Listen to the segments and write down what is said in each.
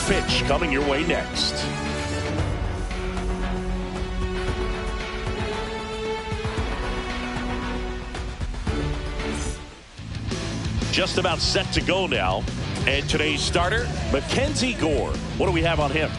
pitch coming your way next. Just about set to go now. And today's starter, Mackenzie Gore. What do we have on him?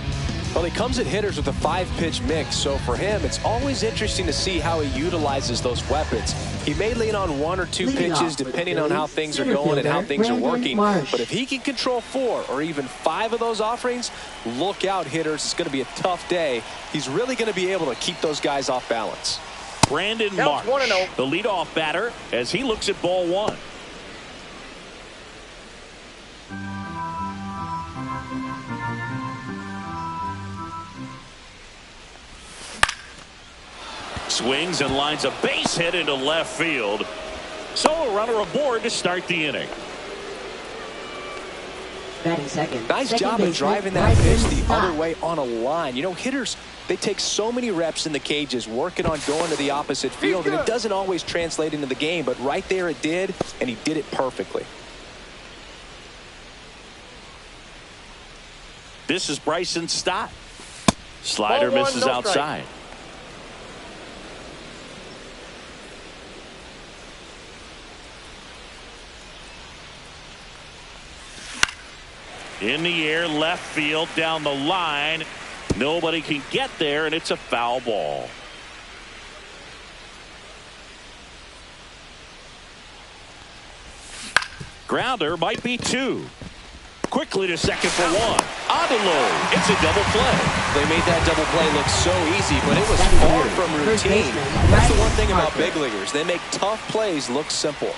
Well, he comes at hitters with a 5-pitch mix, so for him, it's always interesting to see how he utilizes those weapons. He may lean on 1 or 2 pitches depending on how things are going and how things are working. But if he can control 4 or even 5 of those offerings, look out, hitters. It's going to be a tough day. He's really going to be able to keep those guys off balance. Brandon Marsh, the leadoff batter, as he looks at ball 1. Swings and lines a base hit into left field. So a runner aboard to start the inning. Nice job of driving that pitch the other way on a line. You know, hitters, they take so many reps in the cages working on going to the opposite field, and it doesn't always translate into the game, but right there it did, and he did it perfectly. This is Bryson Stott. Slider misses outside. In the air, left field, down the line. Nobody can get there, and it's a foul ball. Grounder might be 2. Quickly to second for 1. On to low. It's a double play. They made that double play look so easy, but it was far from routine. That's the one thing about big leaguers. They make tough plays look simple.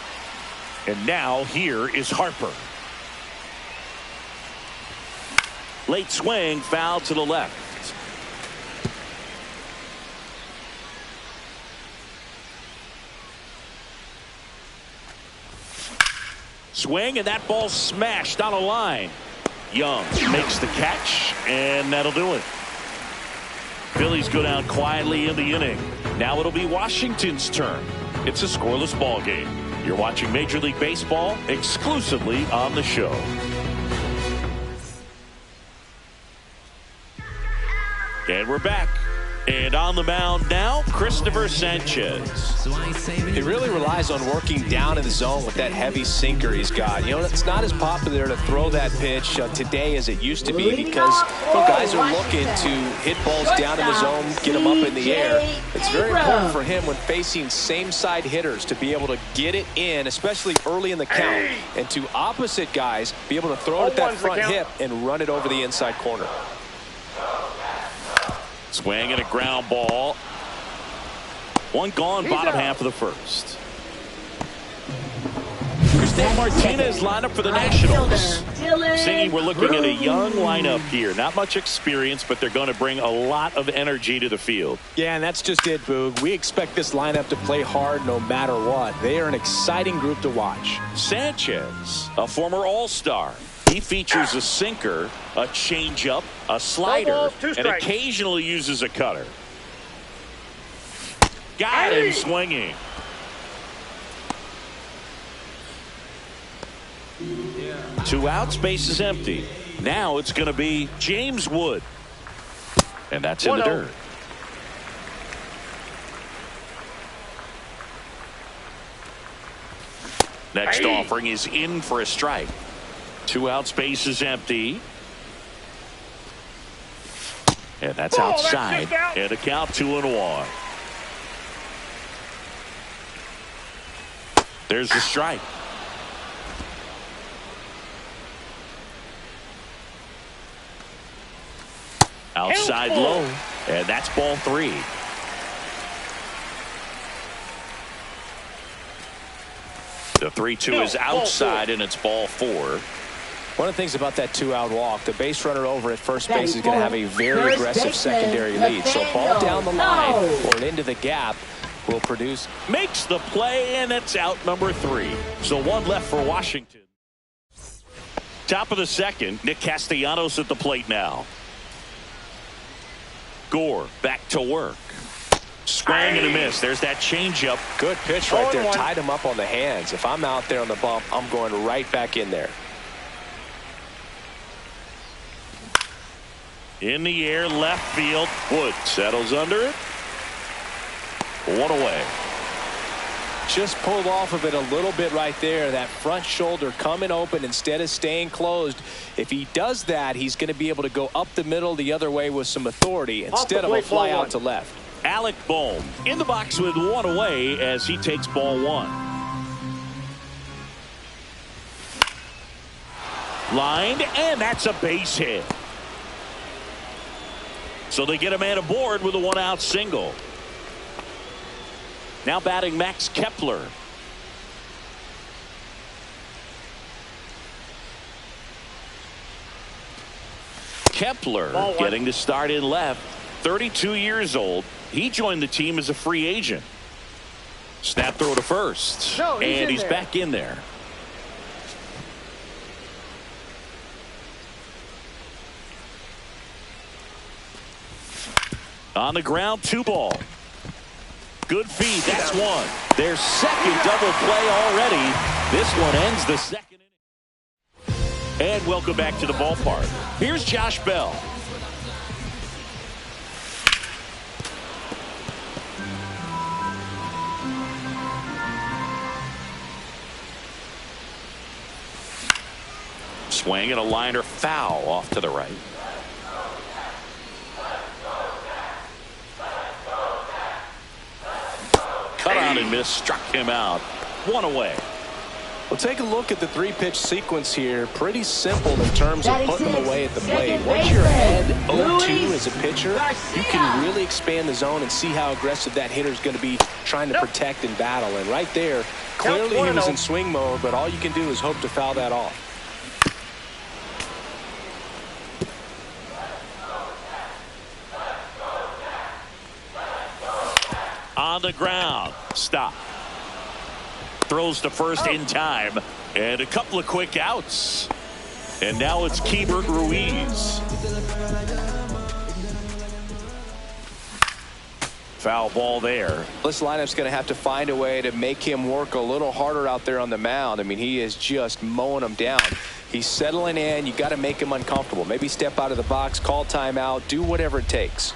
And now here is Harper. Late swing, foul to the left. Swing, and that ball smashed on a line. Young makes the catch, and that'll do it. Phillies go down quietly in the inning. Now it'll be Washington's turn. It's a scoreless ball game. You're watching Major League Baseball exclusively on the show. And we're back. And on the mound now, Christopher Sanchez. He really relies on working down in the zone with that heavy sinker he's got. You know, it's not as popular to throw that pitch today as it used to be because guys are looking to hit balls down in the zone, get them up in the air. It's very important for him when facing same-side hitters to be able to get it in, especially early in the count, and to opposite guys be able to throw it at that front hip and run it over the inside corner. Swing and a ground ball. One gone, bottom half of the first. Cristian Martinez lined up for the Nationals. Singing, we're looking at a young lineup here. Not much experience, but they're going to bring a lot of energy to the field. Yeah, and that's just it, Boog. We expect this lineup to play hard no matter what. They are an exciting group to watch. Sanchez, a former All-Star. He features a sinker, a changeup, a slider, and occasionally uses a cutter. Got him swinging. Two outs, base is empty. Now it's going to be James Wood. And that's in the dirt. Next offering is in for a strike. 2 outs, base is empty. And that's outside. And a count 2-1. There's the strike. Outside low. And that's ball 3. The 3-2 is outside, and it's ball 4. One of the things about that 2-out walk, the base runner over at first base is going to have a very aggressive secondary lead. So ball down the line or into the gap will produce. Makes the play, and it's out number 3. So 1 left for Washington. Top of the second, Nick Castellanos at the plate now. Gore back to work. Swing and a miss. There's that changeup. Good pitch right there. Tied him up on the hands. If I'm out there on the bump, I'm going right back in there. In the air, left field. Wood settles under it. One away. Just pulled off of it a little bit right there. That front shoulder coming open instead of staying closed. If he does that, he's going to be able to go up the middle the other way with some authority instead of a fly out to left. Alec Bohm in the box with one away as he takes ball one. Lined, and that's a base hit. So they get a man aboard with a one-out single. Now batting Max Kepler. Kepler getting to start in left. 32 years old. He joined the team as a free agent. Snap throw to first. And he's back in there. On the ground, 2 ball. Good feed. That's one. Their second double play already. This one ends the second inning. And welcome back to the ballpark. Here's Josh Bell. Swing and a liner foul off to the right. Cut out and miss, struck him out. One away. Well, take a look at the 3-pitch sequence here. Pretty simple in terms of putting them away at the plate. Once you're ahead 0-2 as a pitcher, you can really expand the zone and see how aggressive that hitter is going to be trying to protect and battle. And right there, clearly he was in swing mode, but all you can do is hope to foul that off. On the ground. Stop. Throws to first in time. And a couple of quick outs. And now it's Keibert Ruiz. Foul ball there. This lineup's going to have to find a way to make him work a little harder out there on the mound. I mean, he is just mowing them down. He's settling in. You got to make him uncomfortable. Maybe step out of the box, call timeout, do whatever it takes.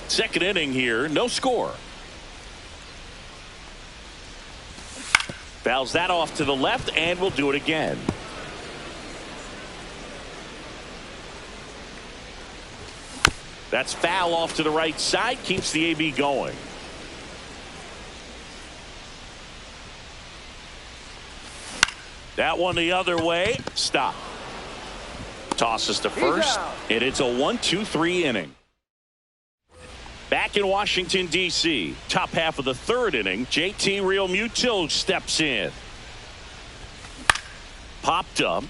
Second inning here, no score. Fouls that off to the left, and we'll do it again. That's foul off to the right side, keeps the AB going. That one the other way. Stop. Tosses to first, and it's a 1-2-3 inning. Back in Washington, D.C., top half of the third inning, JT Realmuto steps in. Popped up.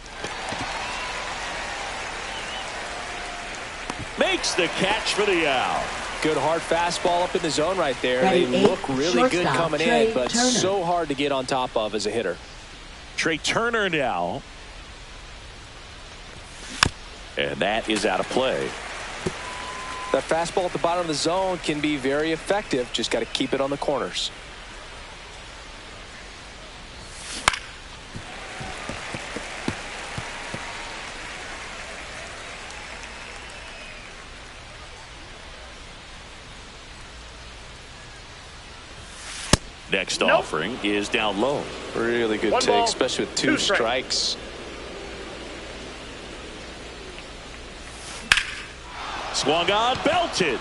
Makes the catch for the out. Good hard fastball up in the zone right there. They look really good coming in, but so hard to get on top of as a hitter. Trey Turner now. And that is out of play. That fastball at the bottom of the zone can be very effective. Just got to keep it on the corners. Next offering is down low. Really good take, especially with 2 strikes. Swung on, belted.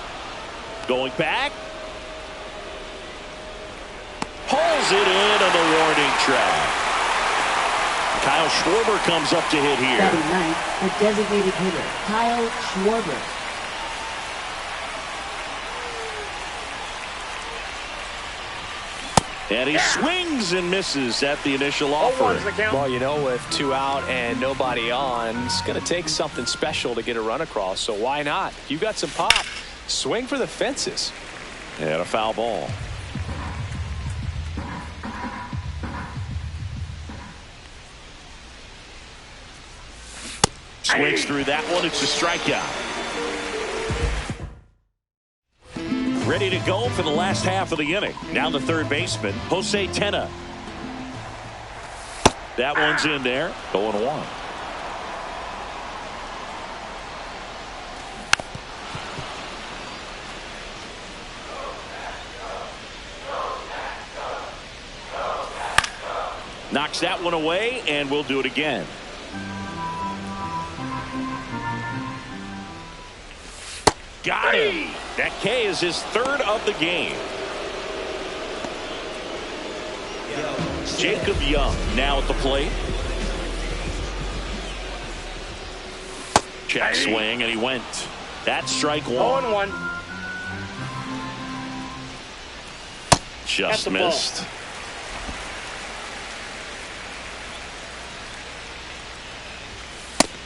Going back. Pulls it in on the warning track. Kyle Schwarber comes up to hit here. Batting ninth, the designated hitter, Kyle Schwarber. And he swings and misses at the initial offering. Well, you know, with 2 out and nobody on, it's going to take something special to get a run across. So why not? You got some pop. Swing for the fences. And a foul ball. Swings through that one. It's a strikeout. Ready to go for the last half of the inning. Now the third baseman, Jose Tena. That one's in there. 0-1. Knocks that one away, and we'll do it again. Got him. That K is his third of the game. Jacob Young now at the plate. Check swing, and he went. That's strike one. 0-1. Just missed.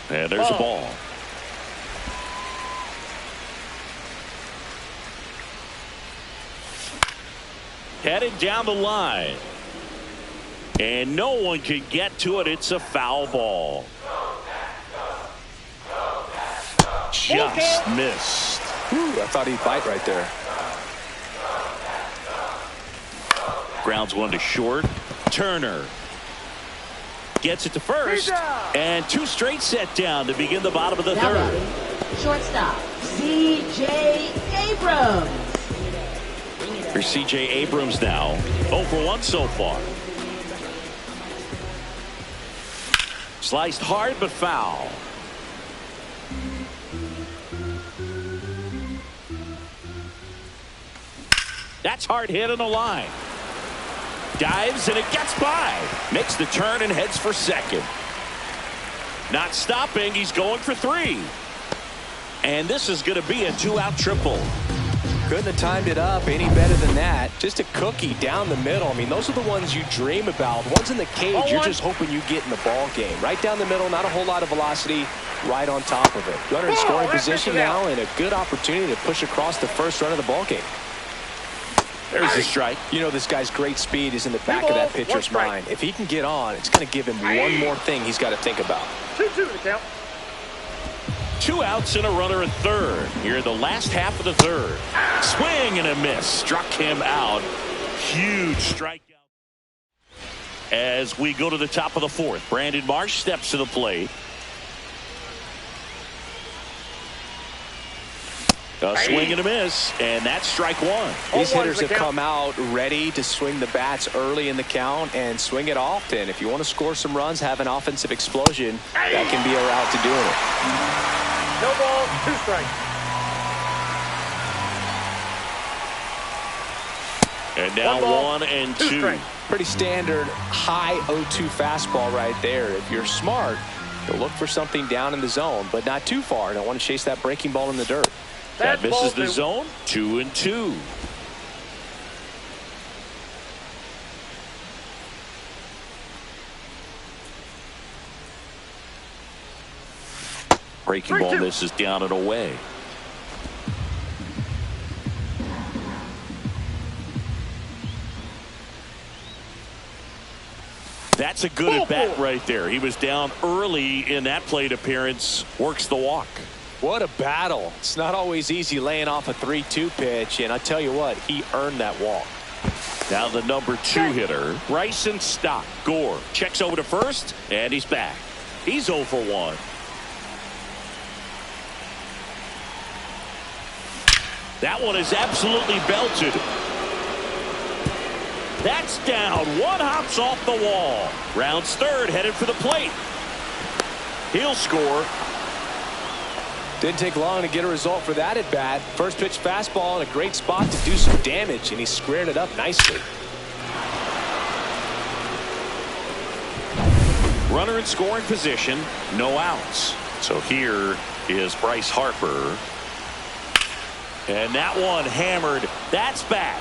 And there's a ball. Headed down the line. And no one can get to it. It's a foul ball. Just missed. Whew, I thought he'd bite right there. Grounds one to short. Turner gets it to first. And two straight set down to begin the bottom of the Now third. batting, shortstop, C.J. Abrams. Here's C.J. Abrams now. 0 for 1 so far. Sliced hard but foul. That's hard hit on the line. Dives and it gets by. Makes the turn and heads for second. Not stopping. He's going for 3. And this is going to be a 2-out triple. Couldn't have timed it up any better than that. Just a cookie down the middle. I mean, those are the ones you dream about. Ones in the cage, you're just hoping you get in the ball game. Right down the middle, not a whole lot of velocity, right on top of it. Runner in scoring position now, and a good opportunity to push across the first run of the ball game. There's the strike. You know this guy's great speed is in the back of that pitcher's mind. If he can get on, it's going to give him one more thing he's got to think about. 2-2 to count. 2 outs and a runner at third. Here in the last half of the third. Swing and a miss. Struck him out. Huge strikeout. As we go to the top of the fourth, Brandon Marsh steps to the plate. A swing and a miss, and that's strike one. These hitters have come out ready to swing the bats early in the count and swing it often. If you want to score some runs, have an offensive explosion, that can be a route to doing it. No ball, 2 strikes. And now 1 and 2. Strikes. Pretty standard high 0-2 fastball right there. If you're smart, you'll look for something down in the zone, but not too far. Don't want to chase that breaking ball in the dirt. That misses the zone. 2 and 2. Breaking ball misses down and away. That's a good at bat right there. He was down early in that plate appearance. Works the walk. What a battle. It's not always easy laying off a 3-2 pitch, and I tell you what, he earned that walk. Now the number 2 hitter, Bryson Stott. Gore checks over to first, and he's back. He's 0 for 1. That one is absolutely belted. That's down. One hops off the wall. Rounds third, headed for the plate. He'll score. Didn't take long to get a result for that at bat. First pitch fastball in a great spot to do some damage, and he squared it up nicely. Runner in scoring position, no outs. So here is Bryce Harper. And that one hammered. That's back.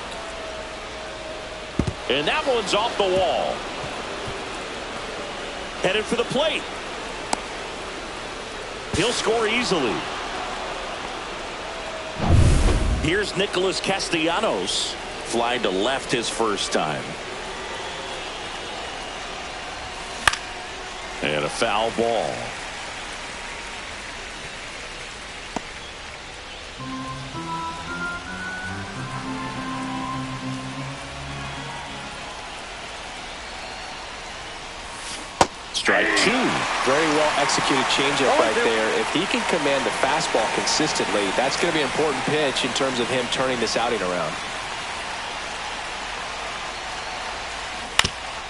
And that one's off the wall. Headed for the plate. He'll score easily. Here's Nicholas Castellanos. Flying to left his first time. And a foul ball. Strike two. Very well executed changeup right there. If he can command the fastball consistently, that's going to be an important pitch in terms of him turning this outing around.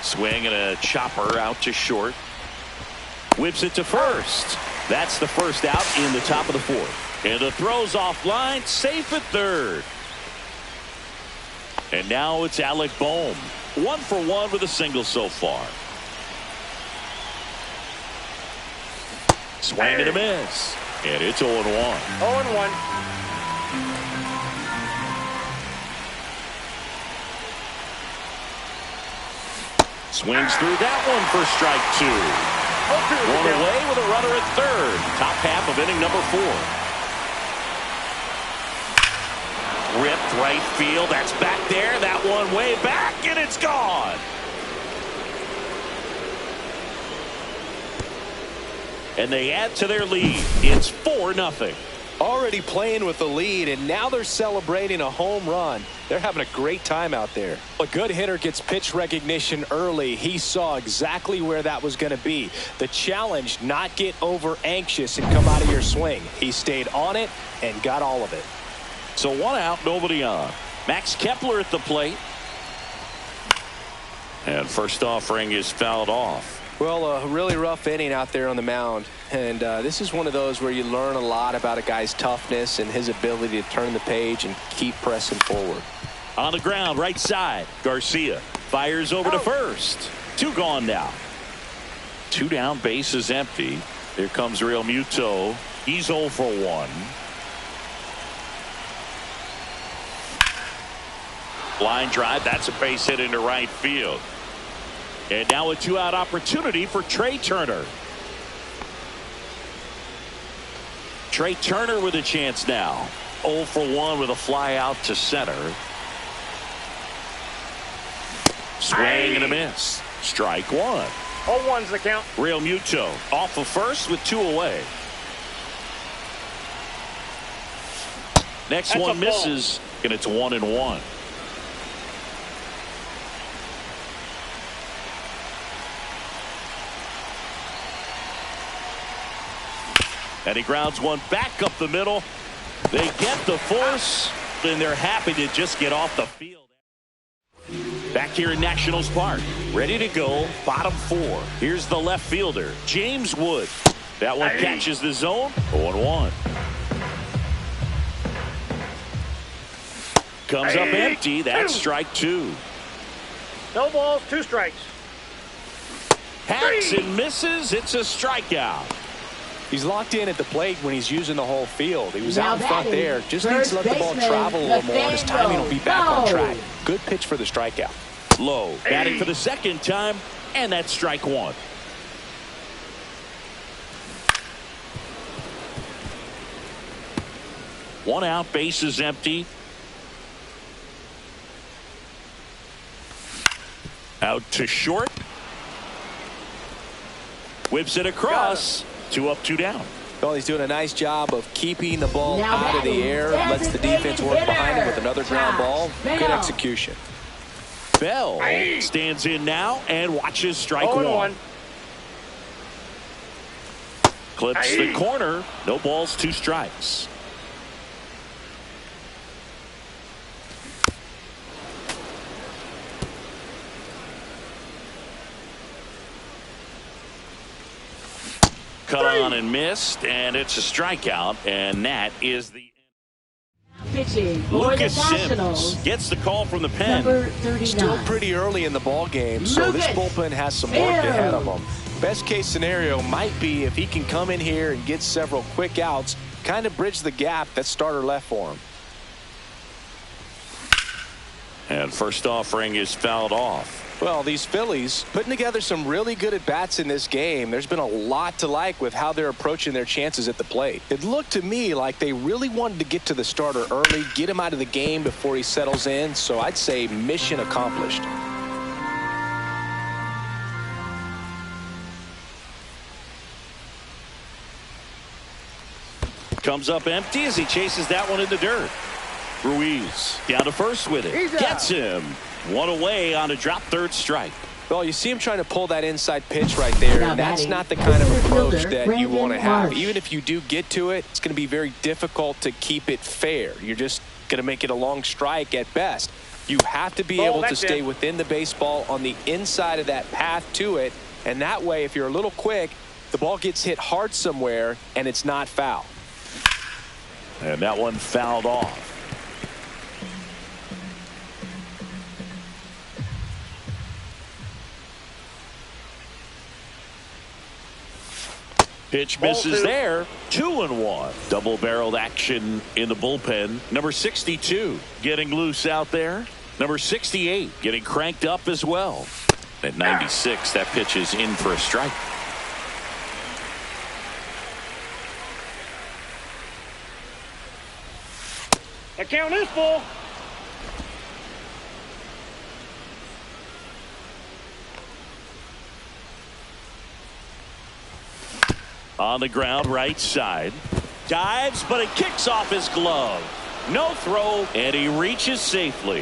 Swing and a chopper out to short. Whips it to first. That's the first out in the top of the fourth. And the throw's offline, safe at third. And now it's Alec Bohm. 1 for 1 with a single so far. Swing and a miss. And it's 0-1. 0-1. Swings through that one for strike two. One away with a runner at third. Top half of inning number 4. Ripped right field. That's back there. That one way back, and it's gone. And they add to their lead. It's 4-0. Already playing with the lead, and now they're celebrating a home run. They're having a great time out there. A good hitter gets pitch recognition early. He saw exactly where that was going to be. The challenge, not get over anxious and come out of your swing. He stayed on it and got all of it. So 1 out, nobody on. Max Kepler at the plate. And first offering is fouled off. Well, a really rough inning out there on the mound. And this is one of those where you learn a lot about a guy's toughness and his ability to turn the page and keep pressing forward. On the ground, right side. Garcia fires over to first. 2 gone now. 2 down, base is empty. Here comes Real Muto. He's 0 for 1. Line drive. That's a base hit into right field. And now a 2-out opportunity for Trey Turner. Trey Turner with a chance now. 0 for 1 with a fly out to center. Swing and a miss. Strike 1. 0-1's the count. Real Muto off of first with 2 away. Next one misses, and it's 1-1. And he grounds one back up the middle. They get the force, and they're happy to just get off the field. Back here in Nationals Park, ready to go, bottom 4. Here's the left fielder, James Wood. That one catches the zone, 0-1. Comes up empty, that's strike 2. No balls, 2 strikes. Hacks and misses, it's a strikeout. He's locked in at the plate when he's using the whole field. He was out in front there. Just needs to let the ball travel a little more, and his timing will be back on track. Good pitch for the strikeout. Low, batting for the second time, and that's strike 1. One out, base is empty. Out to short. Whips it across. 2 up, 2 down. Well, he's doing a nice job of keeping the ball out of the air. Lets the defense work behind him with another ground ball. Good execution. Bell stands in now and watches strike 1. Clips the corner. No balls, 2 strikes. Cut on and missed, and it's a strikeout, and that is the Pitching for Lucas the Nationals. Sims gets the call from the pen. Number 39. Still pretty early in the ball game, so this bullpen has some work ahead of them. Best case scenario might be if he can come in here and get several quick outs, kind of bridge the gap that starter left for him. And first offering is fouled off. Well, these Phillies putting together some really good at-bats in this game. There's been a lot to like with how they're approaching their chances at the plate. It looked to me like they really wanted to get to the starter early, get him out of the game before he settles in, so I'd say mission accomplished. Comes up empty as he chases that one in the dirt. Ruiz down to first with it. Gets him. 1 away on a drop, 3rd strike. Well, you see him trying to pull that inside pitch right there, and that's not the kind of approach that you want to have. Even if you do get to it, it's going to be very difficult to keep it fair. You're just going to make it a long strike at best. You have to be able to stay within the baseball on the inside of that path to it, and that way, if you're a little quick, the ball gets hit hard somewhere, and it's not foul. And that one fouled off. Pitch misses there. 2-1. Double-barreled action in the bullpen. Number 62 getting loose out there. Number 68 getting cranked up as well. At 96, that pitch is in for a strike. The count is full. On the ground, right side. Dives, but it kicks off his glove. No throw, and he reaches safely.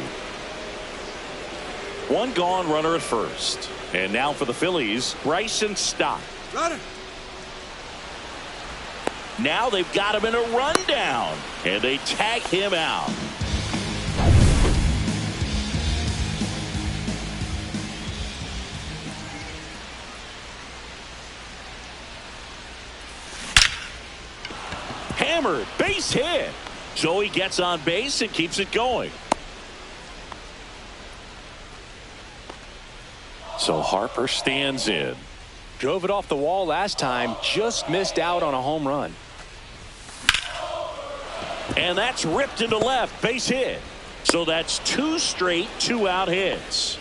One gone, runner at first. And now for the Phillies, Bryson Stott. Now they've got him in a rundown, and they tag him out. Hammered, base hit. So he gets on base and keeps it going. So Harper stands in. Drove it off the wall last time, just missed out on a home run. And that's ripped into left, base hit. So that's 2 straight 2-out hits.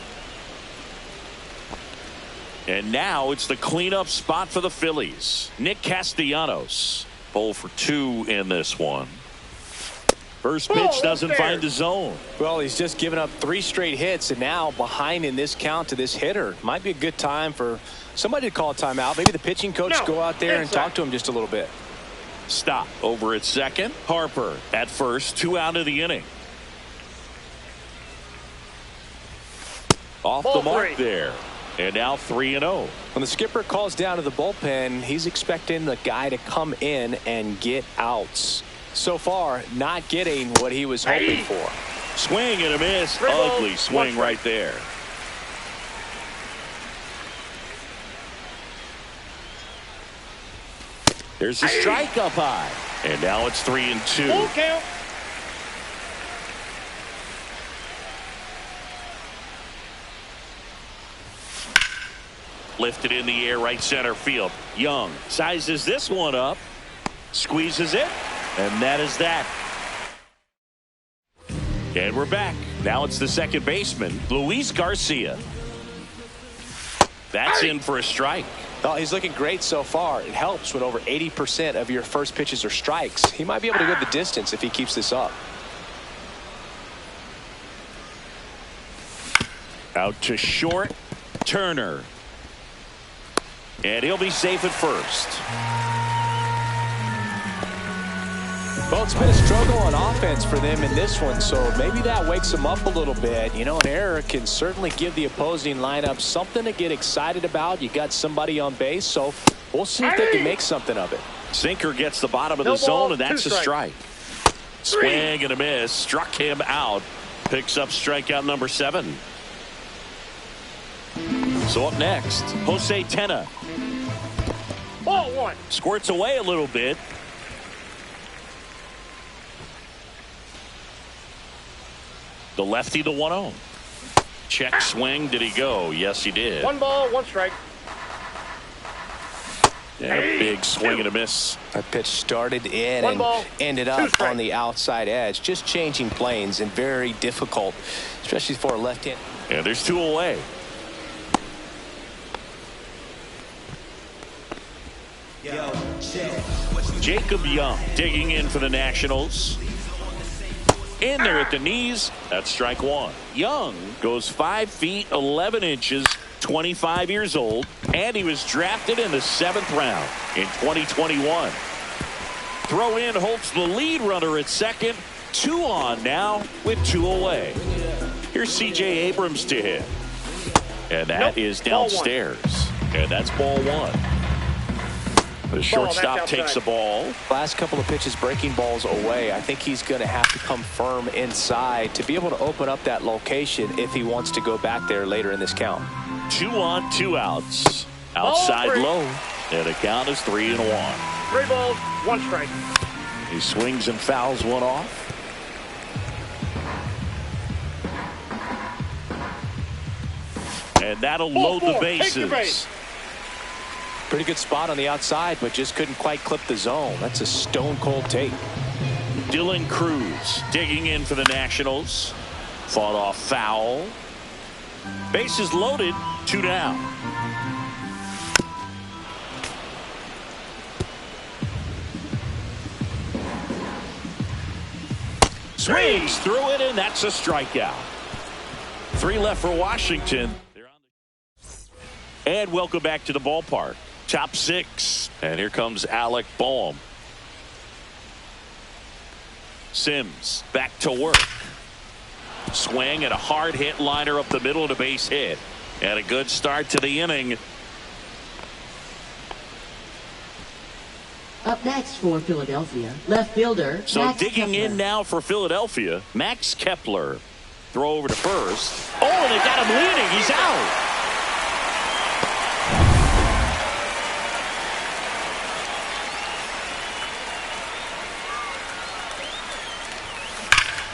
And now it's the cleanup spot for the Phillies. Nick Castellanos. 0 for 2 in this one. First pitch doesn't find the zone. Well, he's just given up 3 straight hits, and now behind in this count to this hitter. Might be a good time for somebody to call a timeout. Maybe the pitching coach go out there and talk to him just a little bit. Stop over at second. Harper at first, 2 out of the inning. Off the mark there. And now 3-0. When the skipper calls down to the bullpen, he's expecting the guy to come in and get outs. So far, not getting what he was hoping for. Swing and a miss. Ugly swing right there. There's a strike up high. And now it's 3-2. Full count. Lifted in the air, right center field. Young sizes this one up, squeezes it, and that is that. And we're back. Now it's the second baseman, Luis Garcia. That's in for a strike. Well, he's looking great so far. It helps when over 80% of your first pitches are strikes. He might be able to go the distance if he keeps this up. Out to short, Turner. And he'll be safe at first. Well, it's been a struggle on offense for them in this one, so maybe that wakes them up a little bit. You know, an error can certainly give the opposing lineup something to get excited about. You got somebody on base, so we'll see if they can make something of it. Sinker gets the bottom of the zone, and that's a strike. Swing and a miss. Struck him out. Picks up strikeout number 7. So up next, Jose Tena. Ball 1. Squirts away a little bit. The lefty, the 1-0. Check swing. Did he go? Yes, he did. 1 ball, 1 strike. Yeah, big swing and a miss. That pitch started in and ended up on the outside edge. Just changing planes and very difficult, especially for a left-hand. And there's 2 away. Jacob Young digging in for the Nationals. In there at the knees. That's strike 1. Young goes 5 feet 11 inches, 25 years old, and he was drafted in the 7th round in 2021. Throw in holds the lead runner at second. 2 on now with 2 away. Here's C.J. Abrams to hit. And that is downstairs. And that's ball one. The shortstop takes the ball. Last couple of pitches breaking balls away. I think he's going to have to come firm inside to be able to open up that location if he wants to go back there later in this count. 2 on, 2 outs. Outside low. And the count is 3-1. 3 balls, 1 strike. He swings and fouls one off. And that'll load the bases. Pretty good spot on the outside, but just couldn't quite clip the zone. That's a stone cold take. Dylan Cruz digging in for the Nationals. Fought off foul. Bases loaded, 2 down. Swings through it, and that's a strikeout. 3 left for Washington. And welcome back to the ballpark. Top 6. And here comes Alec Boehm. Sims back to work. Swing and a hard hit liner up the middle of the base hit. And a good start to the inning. Up next for Philadelphia, left fielder So Max digging Kepler. in now for Philadelphia, Max Kepler. Throw over to first. Oh, they got him leading. He's out.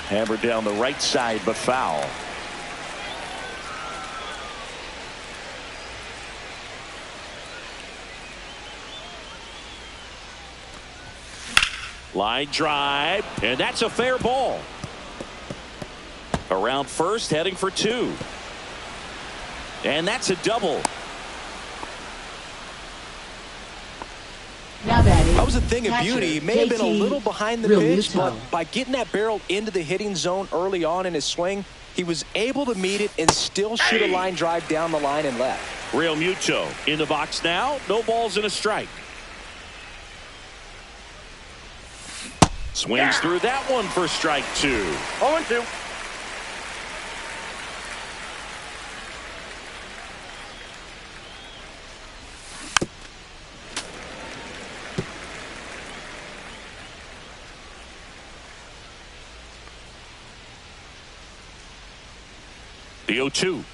Hammered down the right side, but foul. Line drive, and that's a fair ball. Around first, heading for 2. And that's a double. Now batting, That was a thing of catcher, beauty. He may have been a JT little behind the Real pitch, Muto. but by getting that barrel into the hitting zone early on in his swing, he was able to meet it and still shoot a line drive down the line and left. Real Muto in the box now. No balls and a strike. Swings through that one for strike 2. 0-2. The 0-2.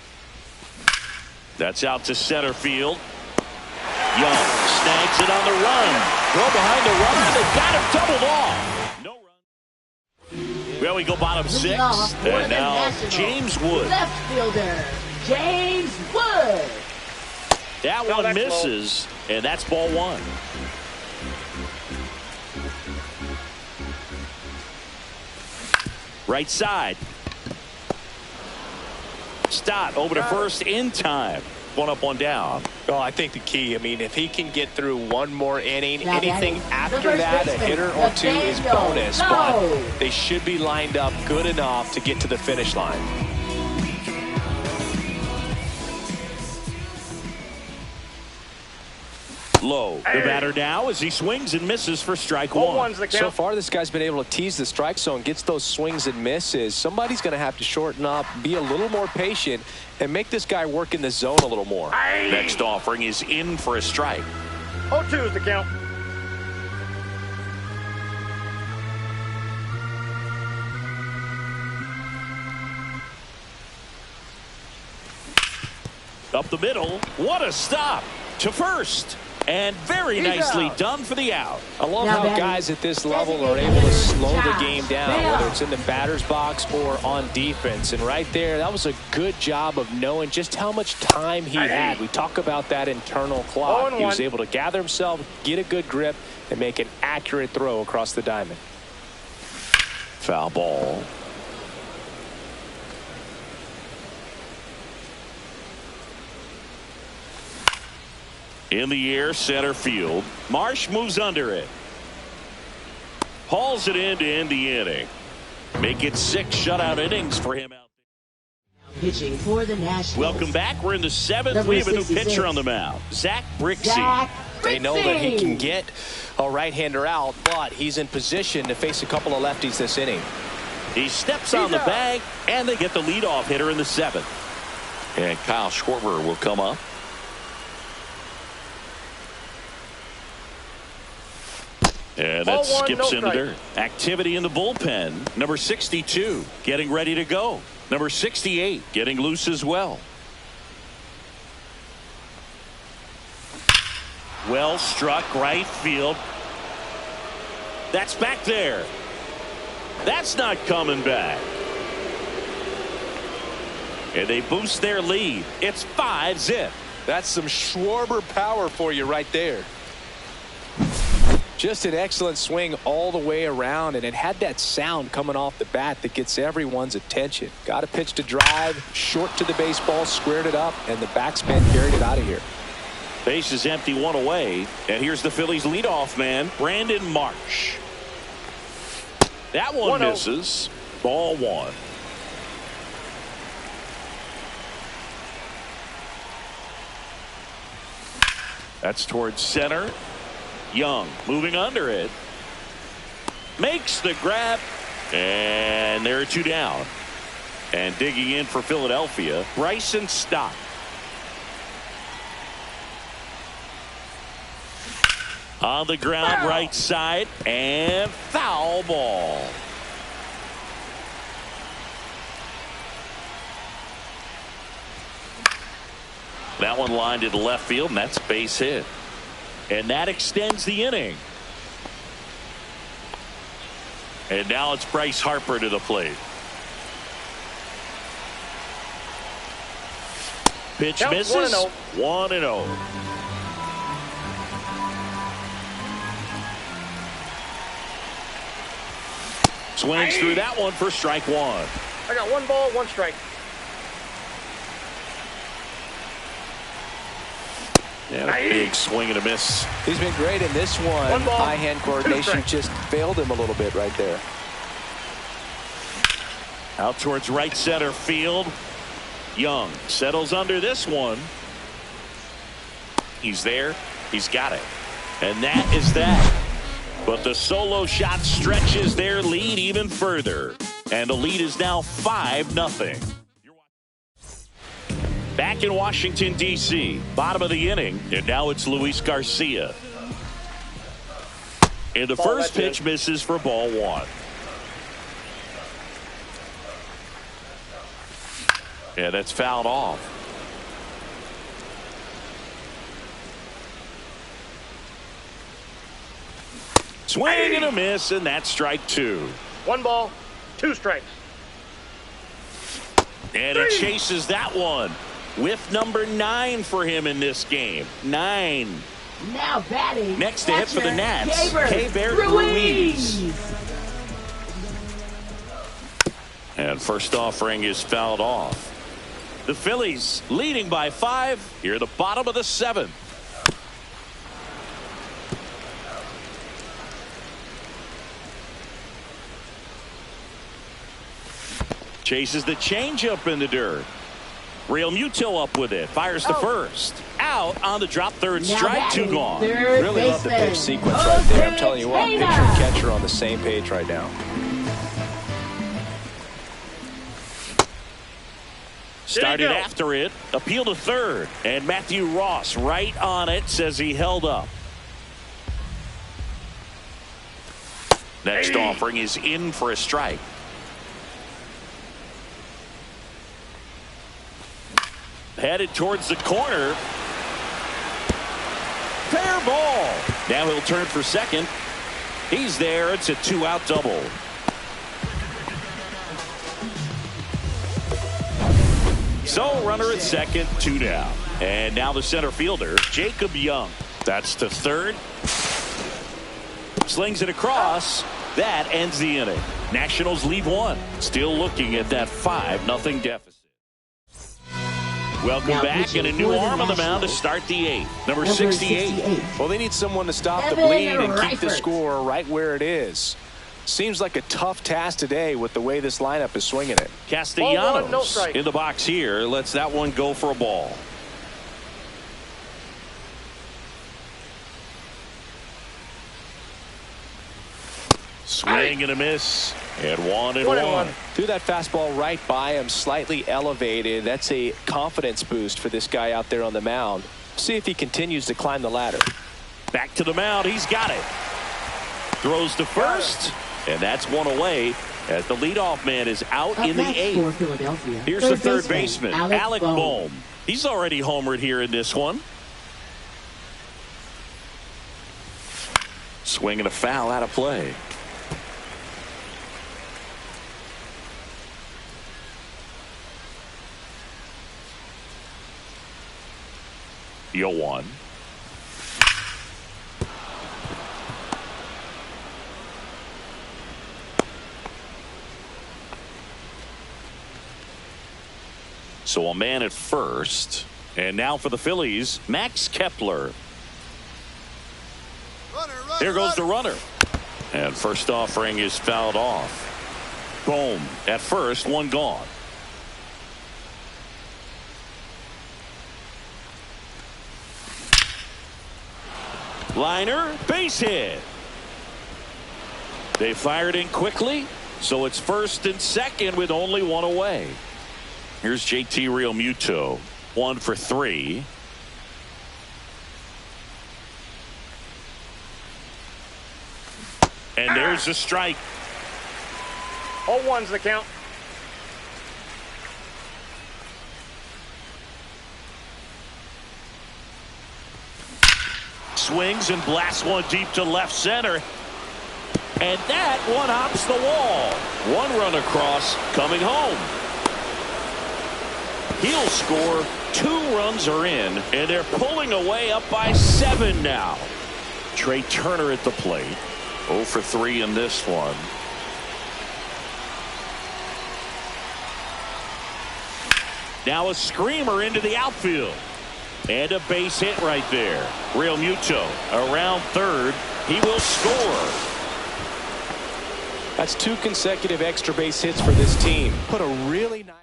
That's out to center field. Young snags it on the run. Throw behind the run. They got him doubled off. No run. Well, we go bottom 6. Leading off for And the now Nationals, James Wood. left fielder James Wood. That No, one that's misses. And that's ball 1. Right side. Stott over to first in time. 1 up, 1 down. Well, I think the key, I mean, if he can get through one more inning, Now anything batting, after the first that, a baseman, hitter or 2 is Nathaniel bonus. Lowe. But they should be lined up good enough to get to the finish line. Low. The batter now as he swings and misses for strike 1. 0-1's the So count. far, this guy's been able to tease the strike zone, gets those swings and misses. Somebody's going to have to shorten up, be a little more patient, and make this guy work in the zone a little more. Next offering is in for a strike. 0-2 is the count. Up the middle. What a stop to first. And very He's nicely out. done for the out. I love Now how batting, guys at this level are designated able to slow the Josh game down, Bell. whether it's in the batter's box or on defense. And right there, that was a good job of knowing just how much time he had. We talk about that internal clock. He was 0-1. able to gather himself, get a good grip, and make an accurate throw across the diamond. Foul ball. In the air, center field. Marsh moves under it. Hauls it in to end the inning. Make it 6 shutout innings for him out there. Pitching for the Nationals. Welcome back. We're in the 7th. Number We have a new 66. pitcher on the mound. Zach Brixey. Zach They know that he can Brixey. get a right-hander out, but he's in position to face a couple of lefties this inning. He steps on the bag, and they get the leadoff hitter in the 7th. And Kyle Schwarber will come up. And that skips into dirt. Activity in the bullpen. Number 62 getting ready to go. Number 68 getting loose as well. Well struck right field. That's back there. That's not coming back. And they boost their lead. It's 5-zip. That's some Schwarber power for you right there. Just an excellent swing all the way around, and it had that sound coming off the bat that gets everyone's attention. Got a pitch to drive, short to the baseball, squared it up, and the backspin carried it out of here. Base is empty, one away, and here's the Phillies leadoff man, Brandon Marsh. That one misses. Ball one. That's towards center. Young moving under it. Makes the grab. And there are two down. And digging in for Philadelphia, Bryson Stott. On the ground, right side, and foul ball. That one lined to the left field, and that's a base hit. And that extends the inning. And now it's Bryce Harper to the plate. Pitch misses. 1-0. Swings through that one for strike one. I got 1 ball, 1 strike. And a big swing and a miss. He's been great in this one. Eye-hand coordination just failed him a little bit right there. Out towards right center field. Young settles under this one. He's there. He's got it. And that is that. But the solo shot stretches their lead even further. And the lead is now 5-0. Back in Washington, D.C., bottom of the inning, and now it's Luis Garcia. And the first pitch misses for ball one. Yeah, that's fouled off. Swing and a miss, and that's strike two. 1 ball, 2 strikes. And he chases that one. With number 9 for him in this game. 9. Now batting. Next to hit for the Nats, Keibert Ruiz. And first offering is fouled off. The Phillies leading by 5 here at the bottom of the 7th. Chases the changeup in the dirt. Real Muto up with it. Fires to first. Out on the drop. Third strike. 2 gone. Really love the pitch sequence right there. I'm telling you what, pitcher and catcher on the same page right now. Started after it. Appeal to third. And Matthew Ross right on it. Says he held up. Next offering is in for a strike. Headed towards the corner. Fair ball. Now he'll turn for second. He's there. It's a 2-out double. So runner at second, 2 down. And now the center fielder, Jacob Young. That's to third. Slings it across. That ends the inning. Nationals lead 1. Still looking at that 5-0 deficit. Welcome back, and a new arm on the mound to start the 8th. Number 68. Well, they need someone to stop the bleed and keep the score right where it is. Seems like a tough task today with the way this lineup is swinging it. Castellanos in the box here. Lets that one go for a ball. Swing and a miss. And 1-1. Threw that fastball right by him, slightly elevated. That's a confidence boost for this guy out there on the mound. See if he continues to climb the ladder. Back to the mound. He's got it. Throws to first. And that's one away as the leadoff man is out in the 8th. Here's the third baseman, Alec Bohm. He's already homered here in this one. Swing and a foul out of play. The 0-1. So a man at first. And now for the Phillies, Max Kepler. Here goes the runner. And first offering is fouled off. Boom. At first, one gone. Liner, base hit. They fired in quickly, so it's first and second with only one away. Here's JT Realmuto, 1 for 3. And there's a strike. 0-1's the count. Swings and blasts one deep to left center. And that one hops the wall. One run across, coming home. He'll score. 2 runs are in, and they're pulling away up by 7 now. Trey Turner at the plate. 0 for 3 in this one. Now a screamer into the outfield. And a base hit right there. Realmuto around third. He will score. That's 2 consecutive extra base hits for this team. Put a really nice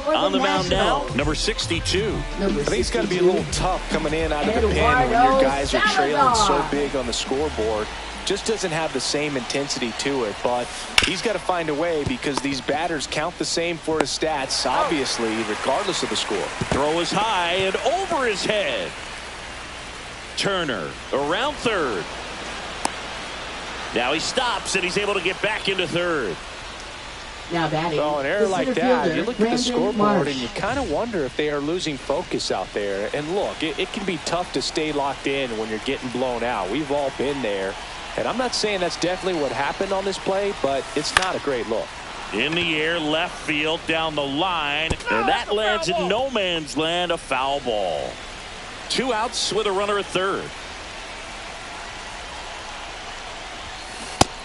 on the mound now, number 62. I think it's got to be a little tough coming in out of the pen when your guys are trailing so big on the scoreboard. Just doesn't have the same intensity to it, but he's got to find a way because these batters count the same for his stats, obviously, regardless of the score. Throw is high and over his head. Turner around third. Now he stops and he's able to get back into third. Now batting. So an error like that, you look at the scoreboard and you kind of wonder if they are losing focus out there. And look, it can be tough to stay locked in when you're getting blown out. We've all been there. And I'm not saying that's definitely what happened on this play, but it's not a great look. In the air, left field, down the line. And that lands in no man's land, a foul ball. 2 outs with a runner at third.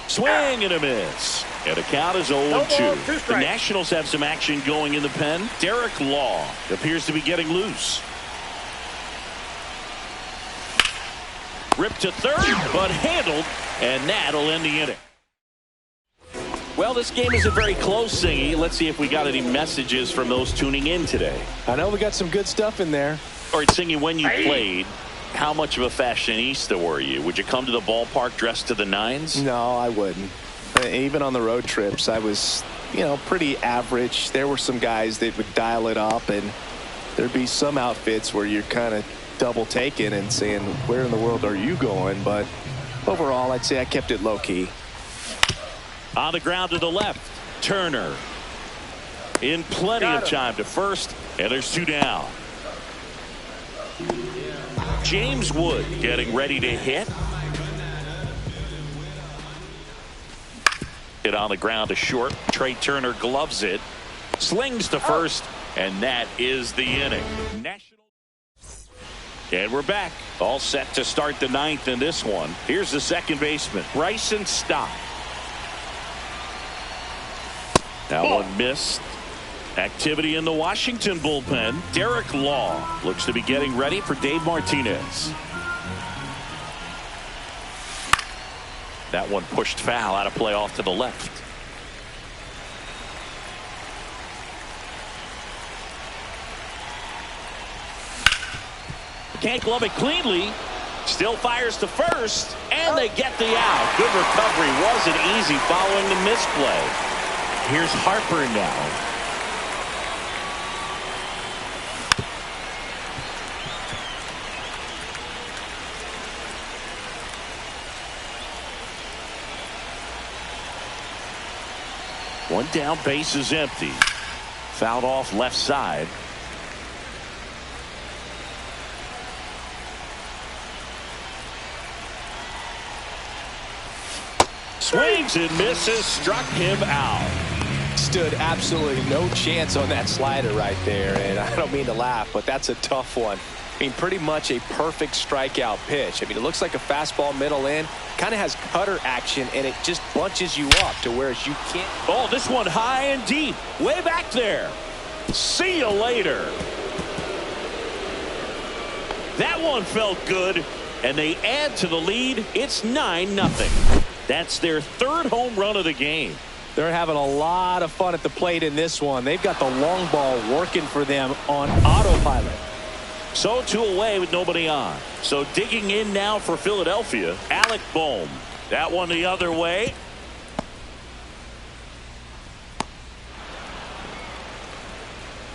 Swing and a miss. And the count is 0-2. The Nationals have some action going in the pen. Derek Law appears to be getting loose. Ripped to third, but handled, and that'll end the inning. Well, this game isn't very close, Singy. Let's see if we got any messages from those tuning in today. I know we got some good stuff in there. All right, Singy, when you played, how much of a fashionista were you? Would you come to the ballpark dressed to the nines? No, I wouldn't. Even on the road trips, I was, pretty average. There were some guys that would dial it up, and there'd be some outfits where you're kind of double taking and saying, where in the world are you going? But overall, I'd say I kept it low key. On the ground to the left, Turner in plenty of time to first, and there's 2 down. James Wood getting ready to hit. Hit on the ground to short. Trey Turner gloves it, slings to first, and that is the inning. And we're back, all set to start the 9th in this one. Here's the second baseman, Bryson Stott. That one missed. Activity in the Washington bullpen. Derek Law looks to be getting ready for Dave Martinez. That one pushed foul, out of play off to the left. Can't glove it cleanly. Still fires to first, and they get the out. Good recovery. Wasn't easy following the misplay. Here's Harper now. One down, base is empty. Fouled off left side. Swings and misses, struck him out. Stood absolutely no chance on that slider right there, and I don't mean to laugh, but that's a tough one. I mean, pretty much a perfect strikeout pitch. I mean, it looks like a fastball middle in, kind of has cutter action, and it just bunches you up to whereas you can't. Oh, this one high and deep, way back there. See you later. That one felt good, and they add to the lead. It's 9-0. That's their third home run of the game. They're having a lot of fun at the plate in this one. They've got the long ball working for them on autopilot. So 2 away with nobody on. So digging in now for Philadelphia, Alec Bohm. That one the other way.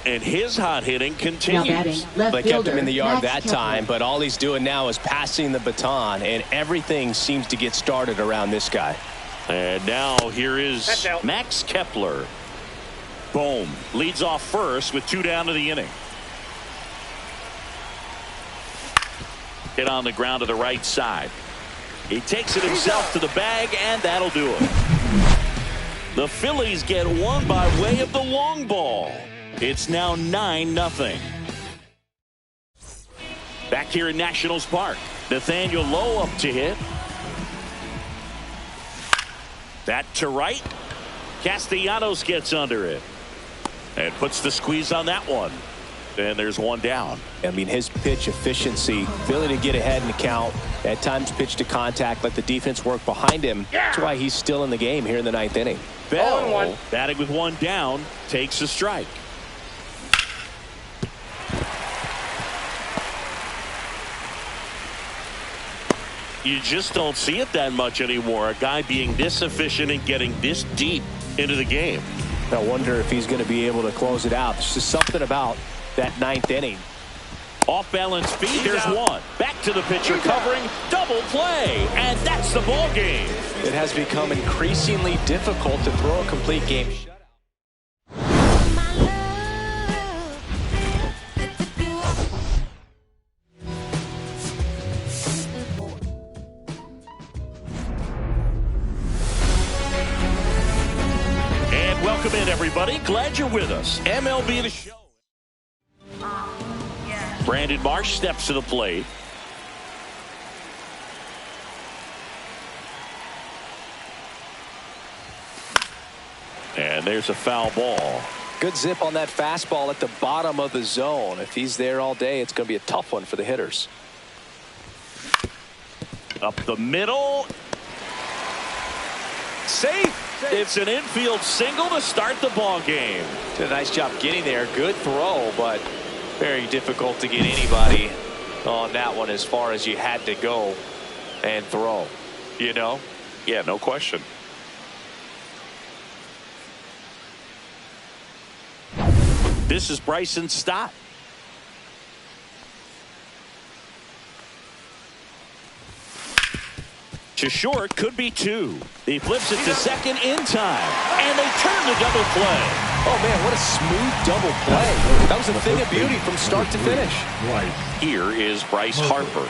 And his hot hitting continues. They kept him in the yard that time, but all he's doing now is passing the baton, and everything seems to get started around this guy. And now here is Max Kepler. Bohm leads off first with 2 down to the inning. Hit on the ground to the right side. He takes it himself to the bag, and that'll do it. The Phillies get one by way of the long ball. It's now 9-0. Back here in Nationals Park, Nathaniel Lowe up to hit. That to right. Castellanos gets under it and puts the squeeze on that one. And there's one down. I mean, his pitch efficiency, ability to get ahead in the count, at times pitch to contact, let the defense work behind him. That's why he's still in the game here in the 9th inning. Bell, batting with one down, takes a strike. You just don't see it that much anymore. A guy being this efficient and getting this deep into the game. I wonder if he's going to be able to close it out. There's just something about that 9th inning. Off balance feed. There's one. Back to the pitcher covering. Double play. And that's the ball game. It has become increasingly difficult to throw a complete game shutout. Welcome in, everybody. Glad you're with us. MLB The Show. Brandon Marsh steps to the plate. And there's a foul ball. Good zip on that fastball at the bottom of the zone. If he's there all day, it's going to be a tough one for the hitters. Up the middle. Safe. It's an infield single to start the ball game. Did a nice job getting there. Good throw, but very difficult to get anybody on that one as far as you had to go and throw. You know? Yeah, no question. This is Bryson Stott. To short, could be 2. He flips it to second in time, and they turn the double play. Oh man, what a smooth double play. That was a thing of beauty from start to finish. Here is Bryce Harper.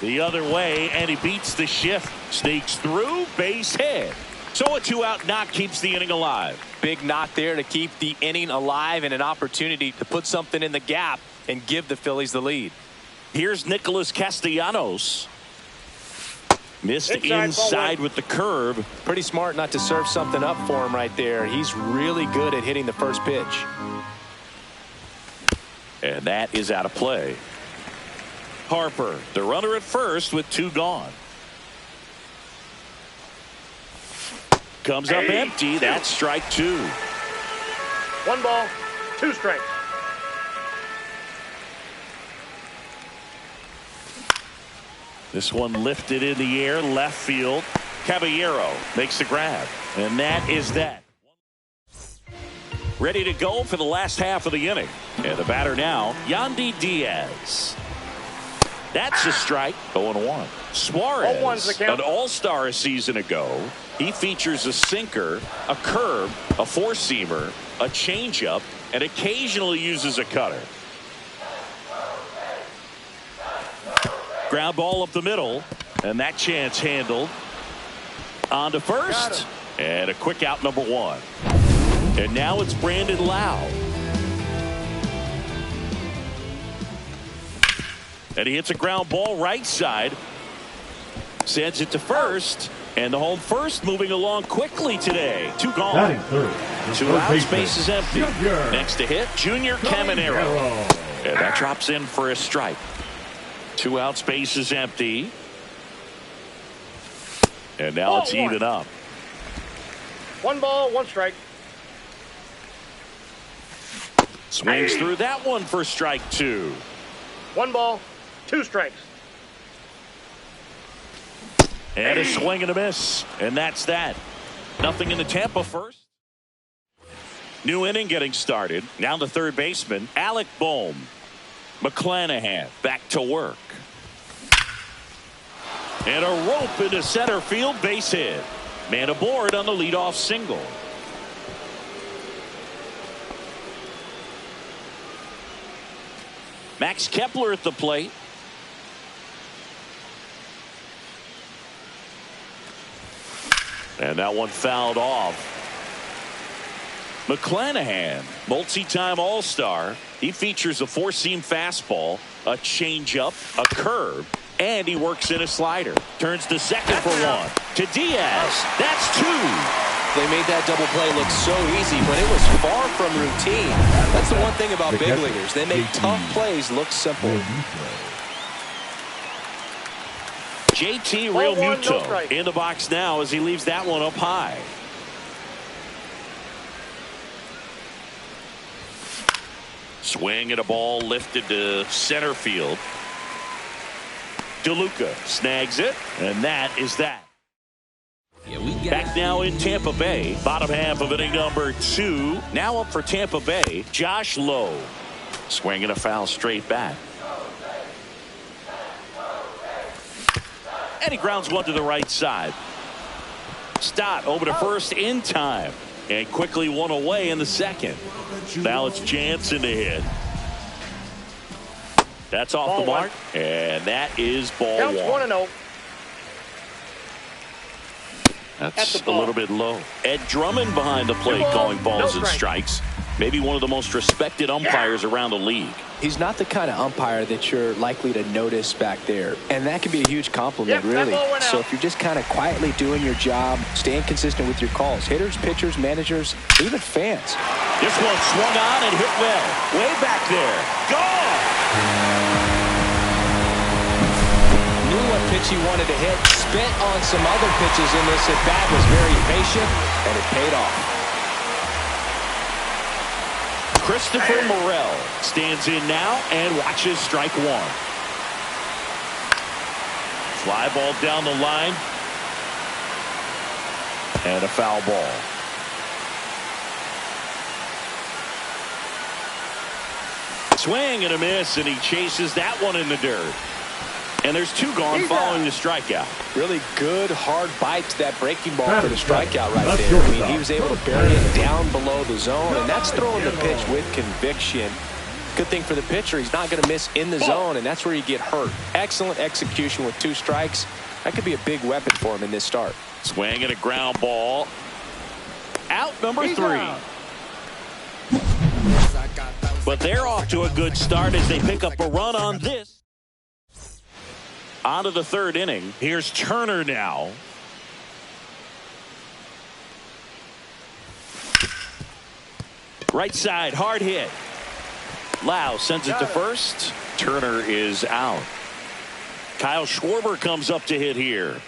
The other way, and he beats the shift. Sneaks through, base hit. So a 2-out knock keeps the inning alive. Big knock there to keep the inning alive and an opportunity to put something in the gap and give the Phillies the lead. Here's Nicholas Castellanos. Missed inside with the curve. Pretty smart not to serve something up for him right there. He's really good at hitting the first pitch. And that is out of play. Harper, the runner at first with 2 gone. Comes up empty. That's strike 2. 1 ball, 2 strikes. This one lifted in the air, left field. Caballero makes the grab, and that is that. Ready to go for the last half of the inning. And the batter now, Yandy Diaz. That's a strike. 0-1. Suarez, an all-star a season ago. He features a sinker, a curve, a four-seamer, a changeup, and occasionally uses a cutter. Ground ball up the middle, and that chance handled. On to first, and a quick out, number 1. And now it's Brandon Lau. And he hits a ground ball right side. Sends it to first. And the home first moving along quickly today. 2 gone. 2 out, space is empty. Next to hit, Junior Caminero. And that drops in for a strike. 2 out, space is empty. And now it's even up. 1 ball, 1 strike. Swings through that one for strike 2. 1 ball, 2 strikes. And a swing and a miss. And that's that. Nothing in the Tampa first. New inning getting started. Now the third baseman, Alec Bohm. McClanahan back to work. And a rope into center field, base hit. Man aboard on the leadoff single. Max Kepler at the plate. And that one fouled off. McClanahan, multi-time All-Star. He features a four-seam fastball, a changeup, a curve, and he works in a slider. Turns to second for 1. To Diaz. That's 2. They made that double play look so easy, but it was far from routine. That's the one thing about big leaguers. They make tough plays look simple. JT Realmuto in the box now as he leaves that one up high. Swing and a ball lifted to center field. DeLuca snags it, and that is that. Back now in Tampa Bay, bottom half of inning number 2. Now up for Tampa Bay, Josh Lowe. Swinging a foul straight back. And he grounds one to the right side. Stott over to first in time. And quickly one away in the second. Now it's Jansen to hit. That's off the mark. And that is ball 1. 1-0. That's a little bit low. Ed Drummond behind the plate calling balls and strikes. Maybe one of the most respected umpires around the league. He's not the kind of umpire that you're likely to notice back there. And that can be a huge compliment, really. So if you're just kind of quietly doing your job, staying consistent with your calls, hitters, pitchers, managers, even fans. This one swung on and hit well. Way back there. Gone! Knew what pitch he wanted to hit. Spent on some other pitches in this at bat. Was very patient, and it paid off. Christopher Morel stands in now and watches strike 1. Fly ball down the line. And a foul ball. Swing and a miss, and he chases that one in the dirt. And there's 2 gone following the strikeout. Really good, hard bite to that breaking ball for the strikeout right there. I mean, he was able to bury it down below the zone, and that's throwing the pitch with conviction. Good thing for the pitcher, he's not going to miss in the zone, and that's where you get hurt. Excellent execution with 2 strikes. That could be a big weapon for him in this start. Swing and a ground ball. Out number 3. But they're off to a good start as they pick up a run on this. On to the third inning. Here's Turner now. Right side, hard hit. Lau sends it to first. Turner is out. Kyle Schwarber comes up to hit here.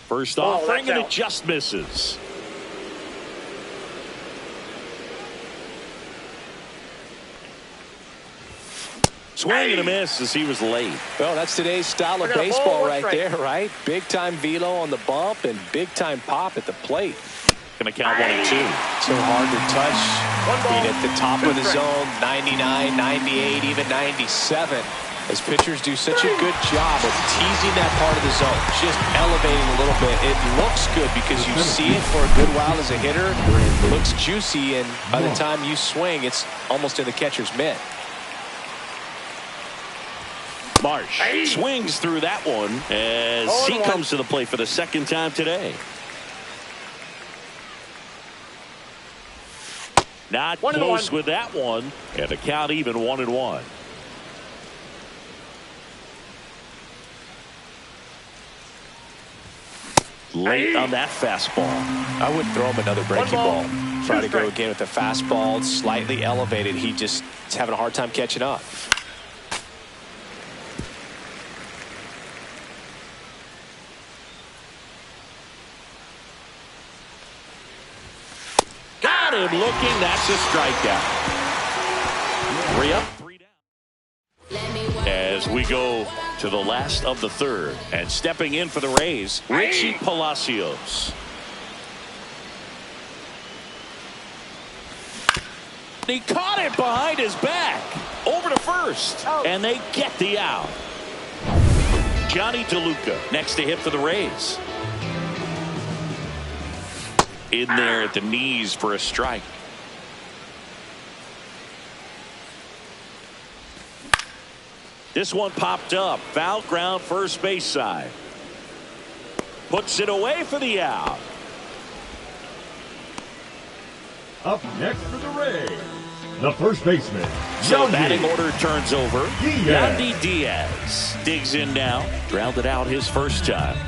First offering, and it just misses. Swing and a miss as he was late. Well, that's today's style of baseball right there, right? Big-time velo on the bump and big-time pop at the plate. Going to count 1-2. So hard to touch. Being at the top of the zone, 99, 98, even 97. As pitchers do such a good job of teasing that part of the zone, just elevating a little bit. It looks good because you see it for a good while as a hitter. It looks juicy, and by the time you swing, it's almost in the catcher's mitt. Marsh swings through that one as he comes to the plate for the second time today. Not close with that one, and the count even 1-1. Late on that fastball. I wouldn't throw him another breaking ball. Try to go again with the fastball, slightly elevated. He just is having a hard time catching up. Got him looking. That's a strikeout. 3 up, 3 down. As we go to the last of the third, and stepping in for the Rays, Richie Palacios. He caught it behind his back, over to first, and they get the out. Johnny DeLuca next to hit for the Rays. In there at the knees for a strike. This one popped up. Foul ground, first base side. Puts it away for the out. Up next for the Rays, the first baseman. So batting order turns over. Yandy Diaz digs in now. Grounded out his first time.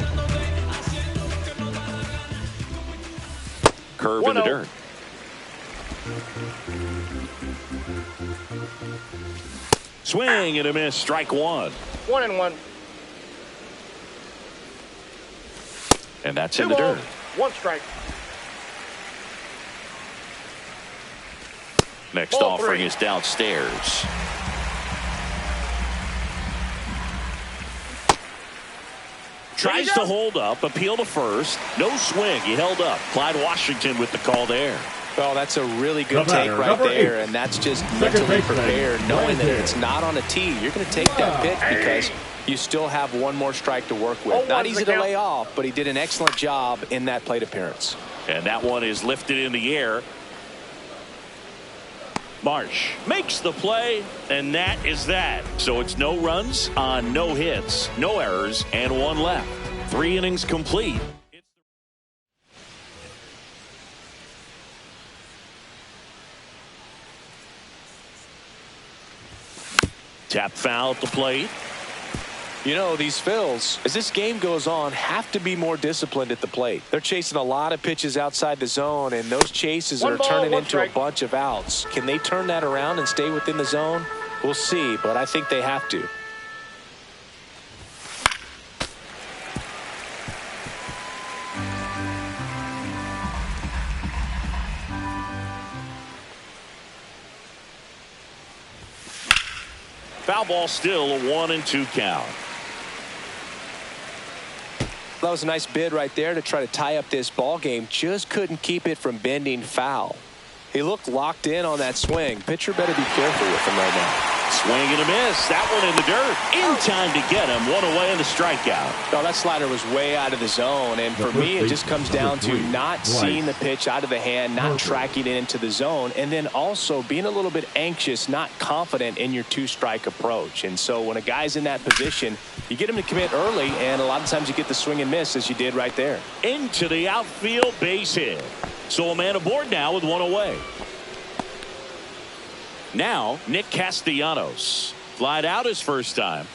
Curve in the dirt. Swing and a miss. Strike one. 1-1. And that's in the dirt. 1 strike. Next offering is downstairs. Tries to hold up, appeal to first. No swing. He held up. Clyde Washington with the call there. Well, that's a really good take right there, and that's just mentally prepared, knowing that if it's not on a tee, you're going to take that pitch because you still have one more strike to work with. Not easy to lay off, but he did an excellent job in that plate appearance. And that one is lifted in the air. Marsh makes the play, and that is that. So it's no runs on no hits, no errors, and 1 left. 3 innings complete. Tap foul at the plate. You know, these Phils, as this game goes on, have to be more disciplined at the plate. They're chasing a lot of pitches outside the zone, and those chases are turning into a bunch of outs. Can they turn that around and stay within the zone? We'll see, but I think they have to. Foul ball, still a 1-2 count. That was a nice bid right there to try to tie up this ball game. Just couldn't keep it from bending foul. He looked locked in on that swing. Pitcher better be careful with him right now. Swing and a miss. That one in the dirt. In time to get him. 1 away in the strikeout. No, that slider was way out of the zone. And for me, it just comes down to not seeing the pitch out of the hand, not tracking it into the zone, and then also being a little bit anxious, not confident in your 2-strike approach. And so when a guy's in that position, you get him to commit early, and a lot of times you get the swing and miss as you did right there. Into the outfield, base hit. So a man aboard now with 1 away. Now, Nick Castellanos. Flied out his first time.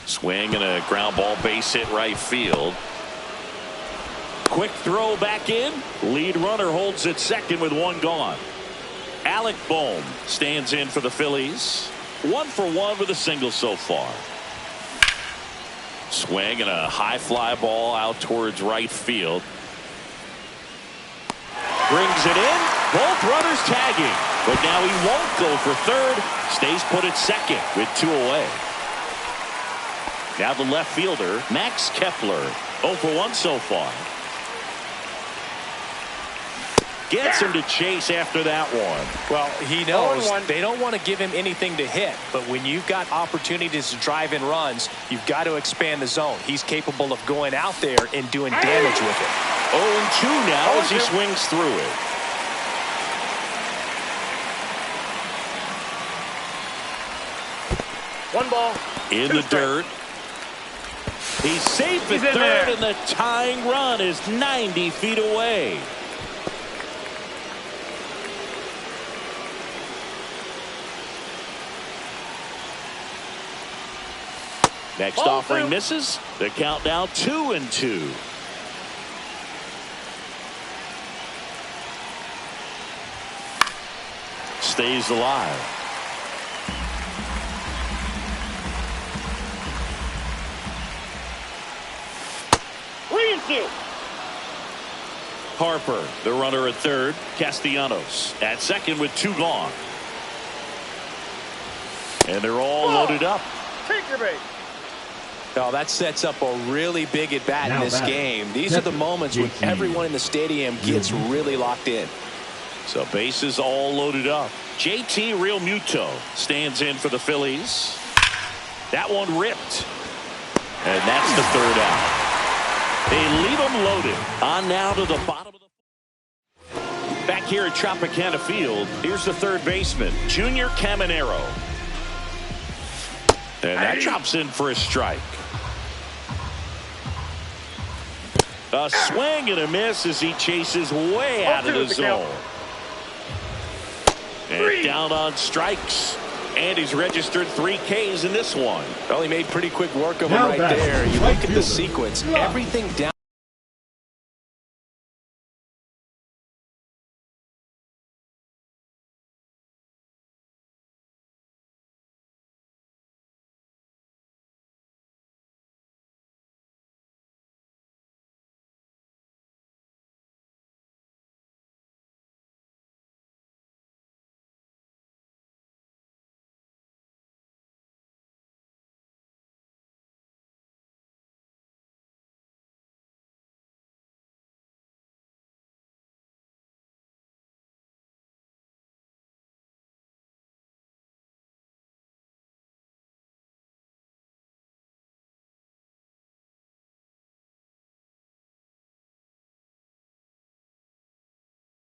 Swing and a ground ball, base hit right field. Quick throw back in. Lead runner holds at second with 1 gone. Alec Bohm stands in for the Phillies. 1 for 1 with a single so far. Swing and a high fly ball out towards right field. Brings it in. Both runners tagging, but now he won't go for third. Stays put at second with 2 away. Now the left fielder, Max Kepler, 0 for 1 so far. Gets him to chase after that one. Well, he knows 0-1. they don't want to give him anything to hit, but when you've got opportunities to drive in runs, you've got to expand the zone. He's capable of going out there and doing damage with it. 0-2 now as he swings through it. One ball. In 2 the strikes. dirt. He's safe He's at in third, there. and the tying run is 90 feet away. Next Ball offering 2. misses. The count now 2-2. Stays alive. Harper, the runner at third. Castellanos at second with 2 gone. And they're all loaded up. Take your bait. Oh, that sets up a really big at bat in Now this batting, game. These are the moments when JT. everyone in the stadium gets really locked in. So bases all loaded up. JT Realmuto stands in for the Phillies. That one ripped. And that's the third out. They leave them loaded. On now to the bottom of the... Back here at Tropicana Field, here's the third baseman, Junior Caminero. And that drops in for a strike. A swing and a miss as he chases way out of the zone. And down on strikes. And he's registered 3 Ks in this one. Well, he made pretty quick work of him Now right batting, there. You right look at the fielder. sequence. Yeah. Everything down.